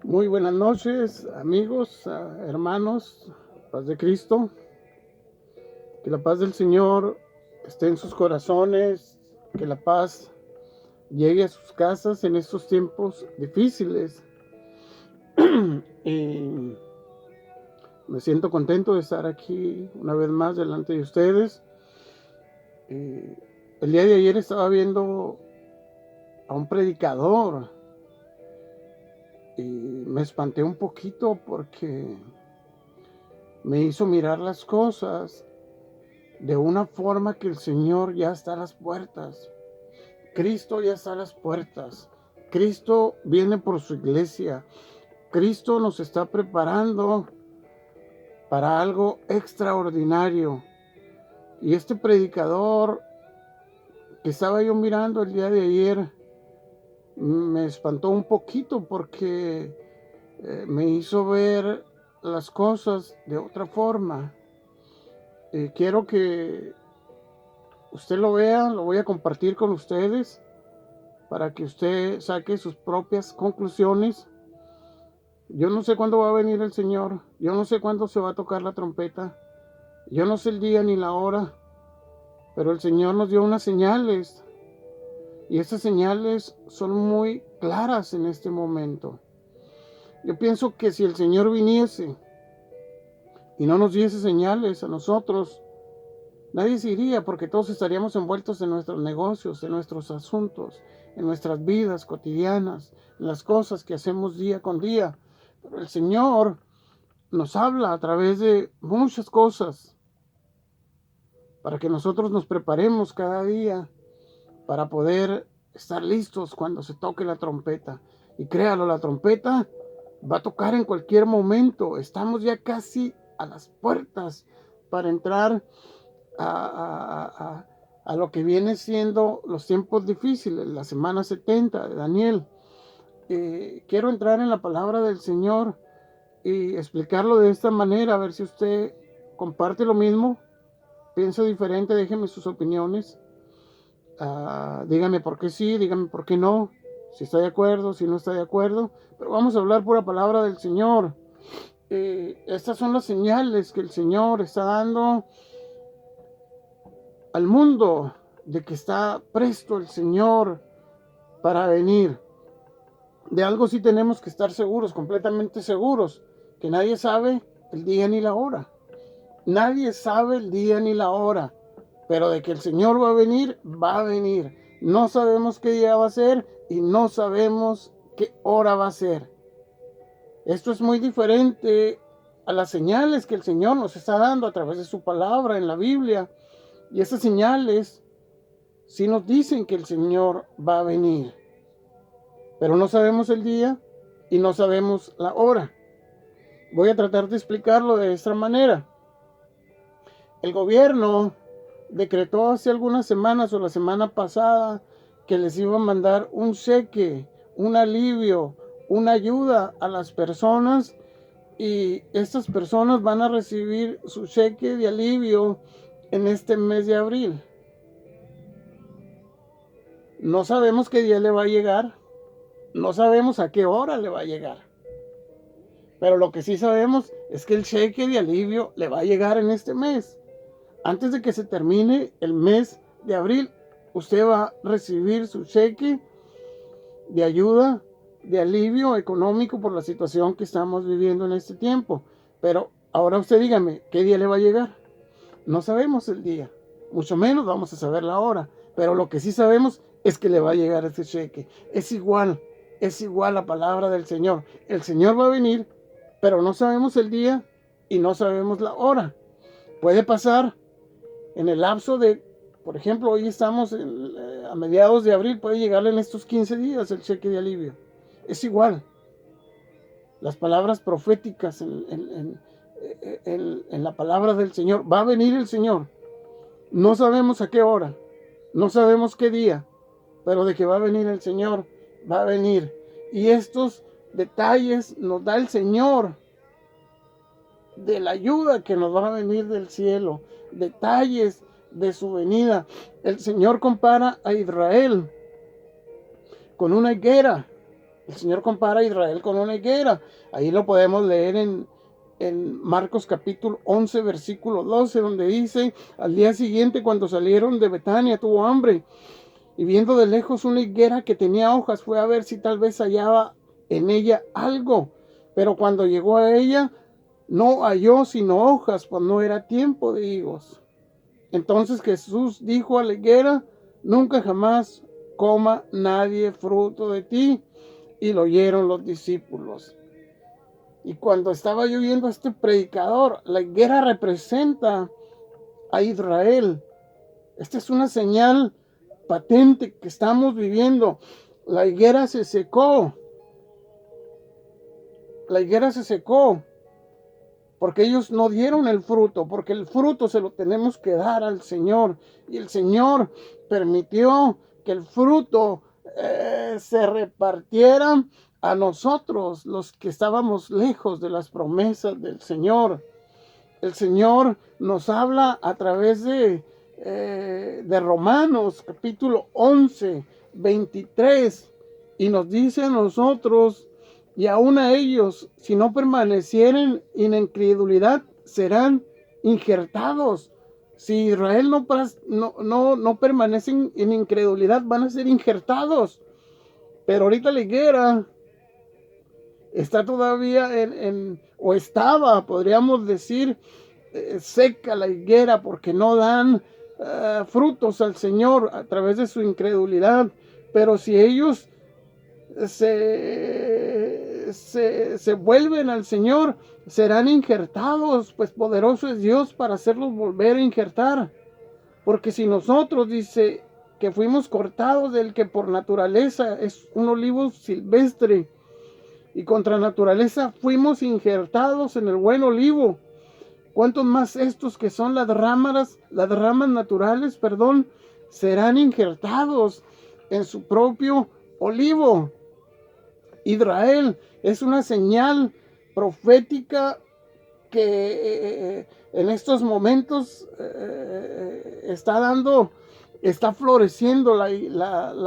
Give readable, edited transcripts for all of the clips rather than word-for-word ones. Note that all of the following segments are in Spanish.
Muy buenas noches, amigos, hermanos, paz de Cristo. Que la paz del Señor esté en sus corazones, que la paz llegue a sus casas en estos tiempos difíciles. Y me siento contento de estar aquí una vez más delante de ustedes. El día de ayer estaba viendo a un predicador y me espanté un poquito porque me hizo mirar las cosas de una forma que el Señor ya está a las puertas. Cristo ya está a las puertas. Cristo viene por su iglesia. Cristo nos está preparando para algo extraordinario. Y este predicador que estaba yo mirando el día de ayer me espantó un poquito porque me hizo ver las cosas de otra forma. Quiero que usted lo vea, lo voy a compartir con ustedes para que usted saque sus propias conclusiones. Yo no sé cuándo va a venir el Señor, yo no sé cuándo se va a tocar la trompeta, yo no sé el día ni la hora, pero el Señor nos dio unas señales y esas señales son muy claras en este momento. Yo pienso que si el Señor viniese y no nos diese señales a nosotros, nadie se iría porque todos estaríamos envueltos en nuestros negocios, en nuestros asuntos, en nuestras vidas cotidianas, en las cosas que hacemos día con día. Pero el Señor nos habla a través de muchas cosas para que nosotros nos preparemos cada día para poder estar listos cuando se toque la trompeta. Y créalo, la trompeta va a tocar en cualquier momento. Estamos ya casi a las puertas para entrar a lo que viene siendo los tiempos difíciles, la semana 70 de Daniel. Quiero entrar en la palabra del Señor y explicarlo de esta manera, a ver si usted comparte lo mismo, piensa diferente, déjeme sus opiniones. Dígame por qué sí, dígame por qué no, si está de acuerdo, si no está de acuerdo, pero vamos a hablar pura palabra del Señor. Estas son las señales que el Señor está dando al mundo de que está presto el Señor para venir. De algo sí tenemos que estar seguros, completamente seguros, que nadie sabe el día ni la hora. Nadie sabe el día ni la hora, pero de que el Señor va a venir, va a venir. No sabemos qué día va a ser y no sabemos qué hora va a ser. Esto es muy diferente a las señales que el Señor nos está dando a través de su palabra en la Biblia. Y esas señales sí nos dicen que el Señor va a venir, pero no sabemos el día y no sabemos la hora. Voy a tratar de explicarlo de esta manera. El gobierno decretó hace algunas semanas o la semana pasada que les iba a mandar un cheque, un alivio, una ayuda a las personas, y estas personas van a recibir su cheque de alivio en este mes de abril. No sabemos qué día le va a llegar, no sabemos a qué hora le va a llegar, pero lo que sí sabemos es que el cheque de alivio le va a llegar en este mes. Antes de que se termine el mes de abril, usted va a recibir su cheque de ayuda, de alivio económico por la situación que estamos viviendo en este tiempo. Pero ahora usted dígame, ¿qué día le va a llegar? No sabemos el día, mucho menos vamos a saber la hora, pero lo que sí sabemos es que le va a llegar ese cheque. Es igual la palabra del Señor. El Señor va a venir, pero no sabemos el día y no sabemos la hora. Puede pasar en el lapso de, por ejemplo, hoy estamos a mediados de abril, puede llegarle en estos 15 días el cheque de alivio. Es igual. Las palabras proféticas en la palabra del Señor. Va a venir el Señor. No sabemos a qué hora, no sabemos qué día, pero de que va a venir el Señor, va a venir. Y estos detalles nos da el Señor de la ayuda que nos va a venir del cielo, detalles de su venida. El Señor compara a Israel con una higuera. El Señor compara a Israel con una higuera. Ahí lo podemos leer en Marcos capítulo 11, versículo 12, donde dice: al día siguiente, cuando salieron de Betania, tuvo hambre, y viendo de lejos una higuera que tenía hojas, fue a ver si tal vez hallaba en ella algo. Pero cuando llegó a ella, no halló sino hojas, pues no era tiempo de higos. Entonces Jesús dijo a la higuera: nunca jamás coma nadie fruto de ti. Y lo oyeron los discípulos. Y cuando estaba yo viendo a este predicador, la higuera representa a Israel. Esta es una señal patente que estamos viviendo. La higuera se secó. La higuera se secó porque ellos no dieron el fruto, porque el fruto se lo tenemos que dar al Señor. Y el Señor permitió que el fruto se repartiera a nosotros, los que estábamos lejos de las promesas del Señor. El Señor nos habla a través de Romanos capítulo 11, 23, y nos dice a nosotros: y aún a ellos, si no permanecieren en incredulidad, serán injertados. Si Israel no permanece en incredulidad, van a ser injertados. Pero ahorita la higuera está todavía o estaba, podríamos decir, seca la higuera, porque no dan frutos al Señor a través de su incredulidad. Pero si ellos se vuelven al Señor, serán injertados, pues poderoso es Dios para hacerlos volver a injertar. Porque si nosotros, dice, que fuimos cortados del que por naturaleza es un olivo silvestre, y contra naturaleza fuimos injertados en el buen olivo, ¿cuántos más estos que son las ramas naturales, serán injertados en su propio olivo? Israel es una señal profética que en estos momentos está floreciendo la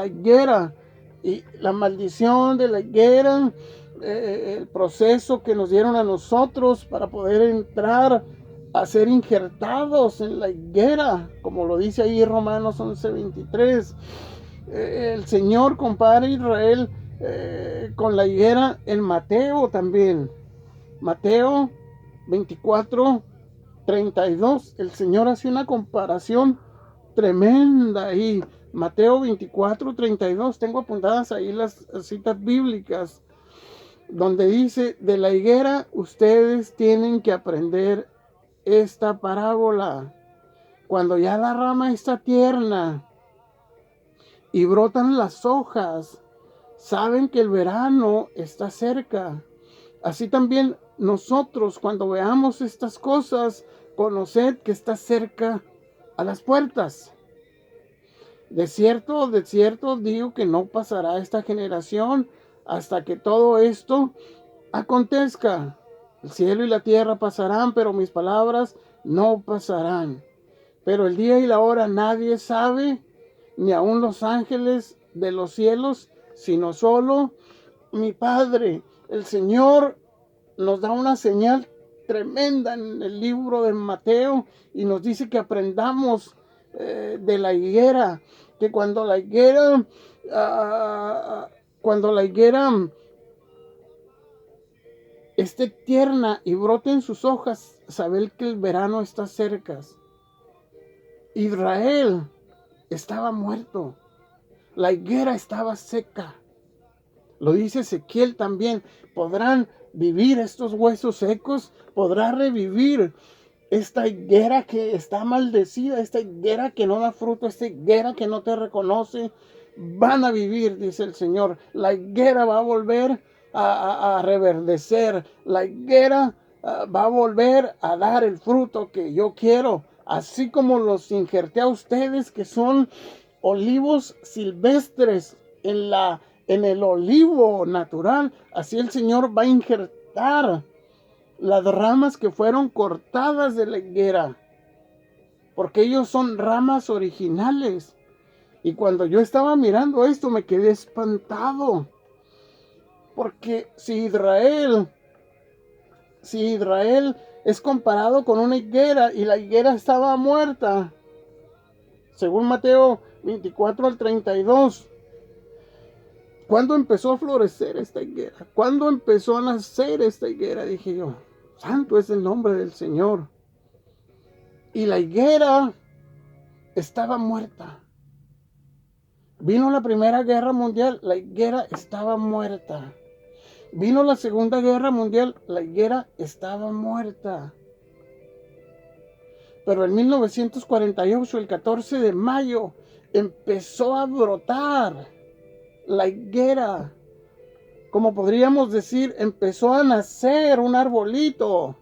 higuera, y la maldición de la higuera, el proceso que nos dieron a nosotros para poder entrar a ser injertados en la higuera, como lo dice ahí Romanos 11:23. El Señor compara a Israel con la higuera en Mateo también. Mateo 24:32. El Señor hace una comparación tremenda ahí. Mateo 24:32. Tengo apuntadas ahí las citas bíblicas, donde dice: de la higuera ustedes tienen que aprender esta parábola. Cuando ya la rama está tierna y brotan las hojas, saben que el verano está cerca. Así también nosotros, cuando veamos estas cosas, conoced que está cerca a las puertas. De cierto digo que no pasará esta generación hasta que todo esto acontezca. El cielo y la tierra pasarán, pero mis palabras no pasarán. Pero el día y la hora nadie sabe, ni aun los ángeles de los cielos, sino solo mi Padre. El Señor nos da una señal tremenda en el libro de Mateo, y nos dice que aprendamos de la higuera, que cuando la higuera esté tierna y broten sus hojas, saber que el verano está cerca. Israel estaba muerto, la higuera estaba seca. Lo dice Ezequiel también: ¿podrán vivir estos huesos secos? ¿Podrá revivir esta higuera que está maldecida, esta higuera que no da fruto, esta higuera que no te reconoce? Van a vivir, dice el Señor. La higuera va a volver a reverdecer. La higuera va a volver a dar el fruto que yo quiero. Así como los injerté a ustedes, que son olivos silvestres en el olivo natural, así el Señor va a injertar las ramas que fueron cortadas de la higuera, porque ellos son ramas originales. Y cuando yo estaba mirando esto, me quedé espantado, Porque si Israel es comparado con una higuera y la higuera estaba muerta, según Mateo 24 al 32, ¿cuándo empezó a florecer esta higuera? ¿Cuándo empezó a nacer esta higuera? Dije yo, santo es el nombre del Señor. Y la higuera estaba muerta. Vino la Primera Guerra Mundial, la higuera estaba muerta. Vino la Segunda Guerra Mundial, la higuera estaba muerta. Pero en 1948, el 14 de mayo, empezó a brotar la higuera. Como podríamos decir, empezó a nacer un arbolito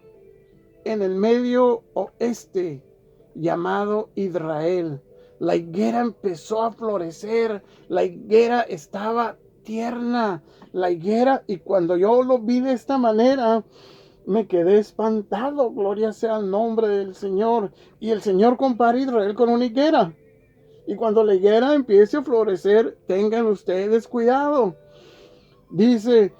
en el medio oeste llamado Israel. La higuera empezó a florecer, la higuera estaba tierna, la higuera, y cuando yo lo vi de esta manera, me quedé espantado. Gloria sea el nombre del Señor. Y el Señor compara a Israel con una higuera. Y cuando la higuera empiece a florecer, tengan ustedes cuidado. Dice,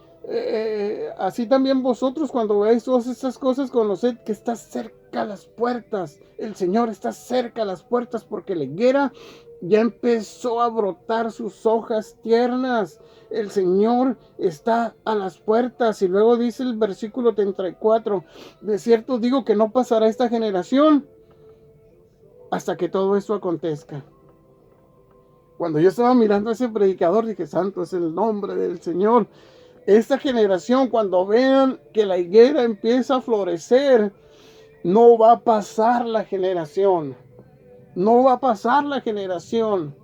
así también vosotros cuando veáis todas estas cosas, conoced que está cerca las puertas. El Señor está cerca a las puertas, porque la higuera ya empezó a brotar sus hojas tiernas. El Señor está a las puertas. Y luego dice el versículo 34, de cierto digo que no pasará esta generación hasta que todo esto acontezca. Cuando yo estaba mirando a ese predicador, dije, santo es el nombre del Señor. Esta generación, cuando vean que la higuera empieza a florecer, no va a pasar la generación. No va a pasar la generación.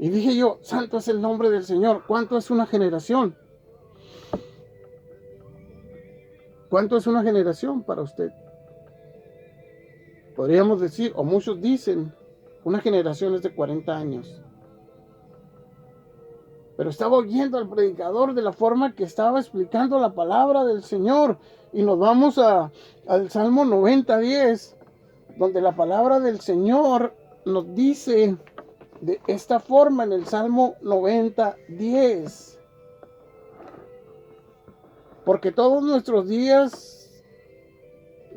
Y dije yo, santo es el nombre del Señor. ¿Cuánto es una generación? ¿Cuánto es una generación para usted? Podríamos decir, o muchos dicen, una generación es de 40 años. Pero estaba oyendo al predicador de la forma que estaba explicando la palabra del Señor. Y nos vamos al Salmo 90:10, donde la palabra del Señor nos dice de esta forma en el Salmo 90:10. Porque todos nuestros días,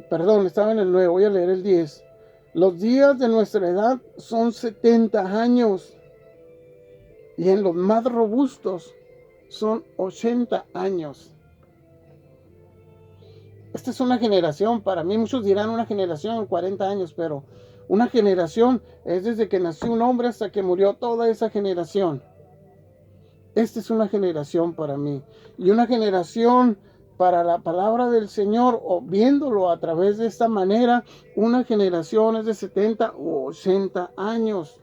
perdón, estaba en el 9, voy a leer el 10. Los días de nuestra edad son 70 años. Y en los más robustos son 80 años. Esta es una generación, para mí muchos dirán una generación, 40 años, pero una generación es desde que nació un hombre hasta que murió toda esa generación. Esta es una generación para mí. Y una generación para la palabra del Señor, o viéndolo a través de esta manera, una generación es de 70 u 80 años.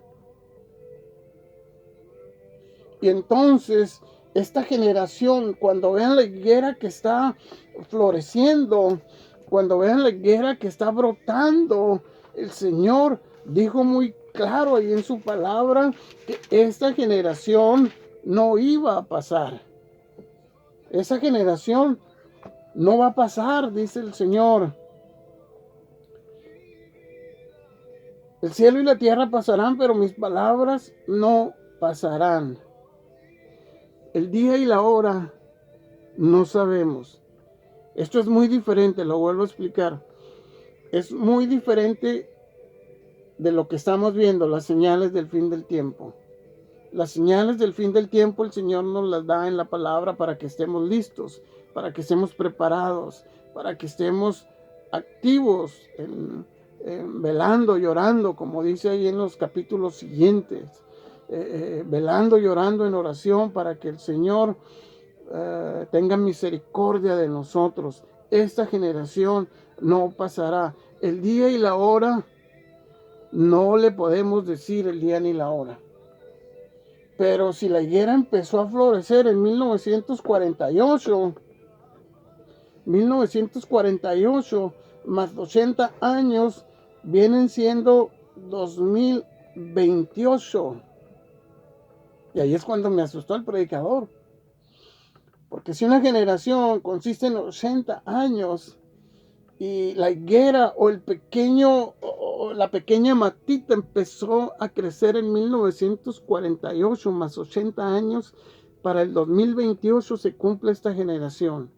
Y entonces, esta generación, cuando vean la higuera que está floreciendo, cuando vean la higuera que está brotando, el Señor dijo muy claro ahí en su palabra que esta generación no iba a pasar. Esa generación no va a pasar, dice el Señor. El cielo y la tierra pasarán, pero mis palabras no pasarán. El día y la hora no sabemos. Esto es muy diferente, lo vuelvo a explicar. Es muy diferente de lo que estamos viendo, las señales del fin del tiempo. Las señales del fin del tiempo el Señor nos las da en la palabra para que estemos listos, para que estemos preparados, para que estemos activos, velando, llorando, como dice ahí en los capítulos siguientes. Velando, llorando en oración para que el Señor tenga misericordia de nosotros. Esta generación no pasará. El día y la hora no le podemos decir el día ni la hora. Pero si la higuera empezó a florecer en 1948 más 80 años vienen siendo 2028. Y ahí es cuando me asustó el predicador. Porque si una generación consiste en 80 años y la higuera o la pequeña matita empezó a crecer en 1948 más 80 años, para el 2028 se cumple esta generación.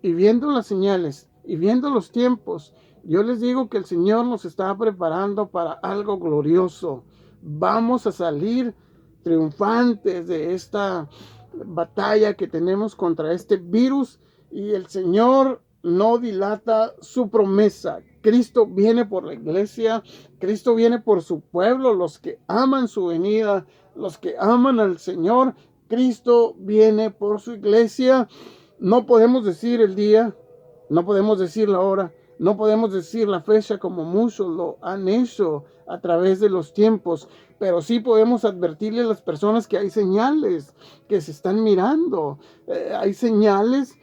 Y viendo las señales y viendo los tiempos, yo les digo que el Señor nos está preparando para algo glorioso. Vamos a salir triunfantes de esta batalla que tenemos contra este virus, y el Señor no dilata su promesa. Cristo viene por la iglesia, Cristo viene por su pueblo, los que aman su venida, los que aman al Señor. Cristo viene por su iglesia. No podemos decir el día, no podemos decir la hora, no podemos decir la fecha como muchos lo han hecho a través de los tiempos, pero sí podemos advertirle a las personas que hay señales que se están mirando, hay señales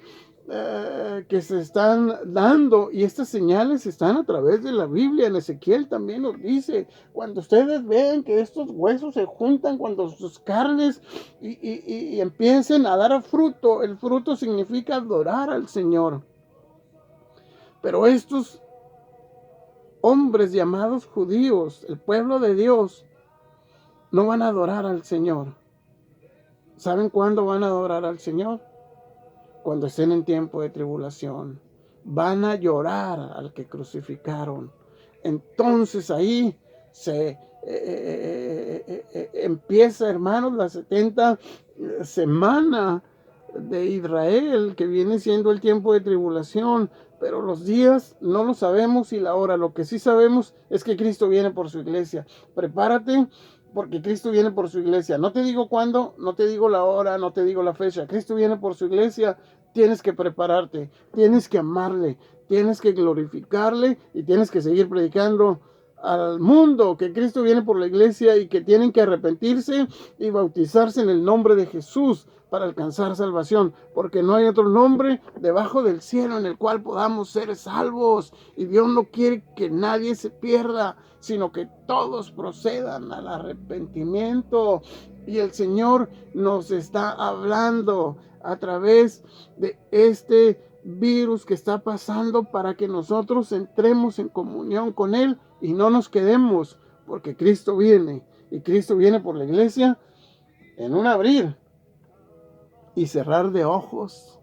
que se están dando, y estas señales están a través de la Biblia. En Ezequiel también nos dice: cuando ustedes vean que estos huesos se juntan, cuando sus carnes y empiecen a dar fruto, el fruto significa adorar al Señor. Pero estos hombres llamados judíos, el pueblo de Dios, no van a adorar al Señor. ¿Saben cuándo van a adorar al Señor? Cuando estén en tiempo de tribulación. Van a llorar al que crucificaron. Entonces ahí se empieza, hermanos, la 70 semana de Israel, que viene siendo el tiempo de tribulación. Pero los días no lo sabemos, y la hora. Lo que sí sabemos es que Cristo viene por su iglesia. Prepárate, porque Cristo viene por su iglesia. No te digo cuándo, no te digo la hora, no te digo la fecha. Cristo viene por su iglesia. Tienes que prepararte, tienes que amarle, tienes que glorificarle, y tienes que seguir predicando al mundo que Cristo viene por la iglesia, y que tienen que arrepentirse y bautizarse en el nombre de Jesús para alcanzar salvación, porque no hay otro nombre debajo del cielo en el cual podamos ser salvos. Y Dios no quiere que nadie se pierda, sino que todos procedan al arrepentimiento. Y el Señor nos está hablando a través de este virus que está pasando, para que nosotros entremos en comunión con Él y no nos quedemos, porque Cristo viene, y Cristo viene por la iglesia en un abrir y cerrar de ojos.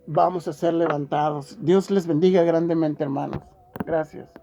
Vamos a ser levantados. Dios les bendiga grandemente, hermanos. Gracias.